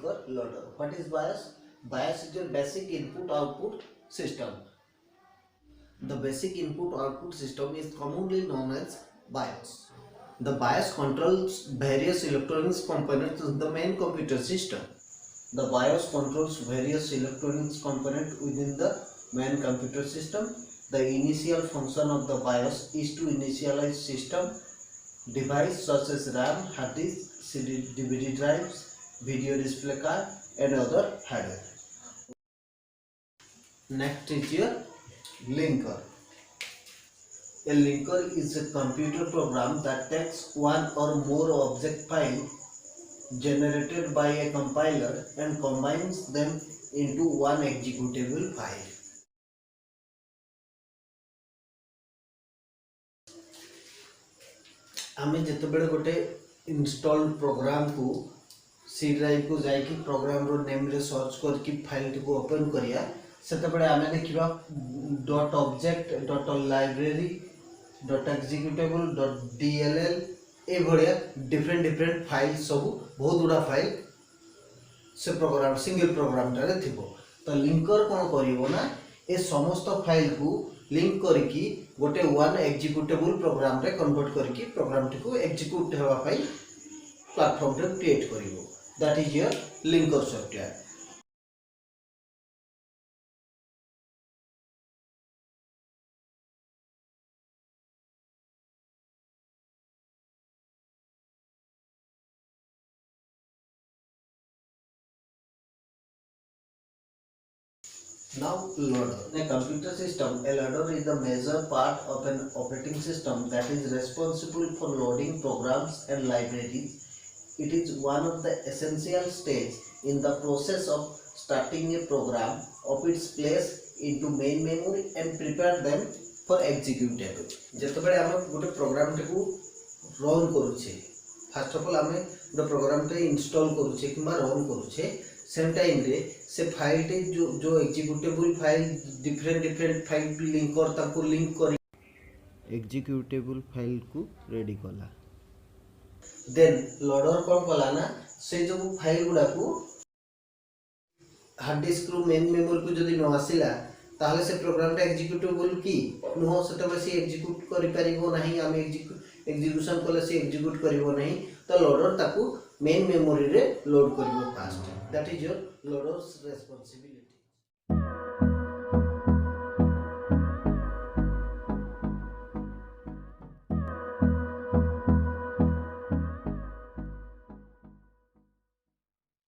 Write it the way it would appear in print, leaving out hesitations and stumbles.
linker, loader. What is BIOS? BIOS is your basic input output system. The basic input output system is commonly known as BIOS. The BIOS controls various electronics components in the main computer system. The BIOS controls various electronics components within the main computer system. The initial function of the BIOS is to initialize system device such as RAM, hard disk, CD, DVD drives, video display card and other hardware. Next is your linker. A linker is a computer program that takes one or more object file generated by a compiler and combines them into one executable file. आमे जेतेबेले गोटे installed programme को C drive को जाई कि program रो name रे search करके file को ओपन करिया सेतेबेले आमे देखिबा dot object dot library dot executable dot DLL ए भलिया डिफरेंट फाइल सब बहुत गुडा फाइल से प्रोग्राम सिंगल प्रोग्राम रे थिबो तो लिंकर कोन करिवो ना ए समस्त फाइल को लिंक करके गोटे वन एक्जीक्यूटेबल प्रोग्राम रे कन्वर्ट करके प्रोग्राम टी को एक्जीक्यूट हेबा पाई प्लेटफॉर्म रे क्रिएट करिवो that is your linker software. Now loader. In a computer system, a loader is the major part of an operating system that is responsible for loading programs and libraries. It is one of the essential stages in the process of starting a program of its place into main memory and prepare them for executable. जेतबेले हम गोटे programme को run करूछे first of all हम गोटे programme टे install करूछे किबा run करूछे same time रे से file टे जो executable file different file linker ताको लिंक कर एक्जीक्यूटेबल फाइल को रेडी कला देन लोडर कोन कला ना से जो फाइल गुडा को हार्ड डिस्क रो मेन मेमोरी को जदी न आसिला ताले से प्रोग्राम टा एक्जीक्यूटेबल की नो सेटा बसी एक्जीक्यूट करि परिबो नाही हम एक्जीक्यूशन कले से एक्जीक्यूट करिवो नाही तो लोडर ताको मेन मेमोरी रे लोड करिवो first that is your loaders responsibility.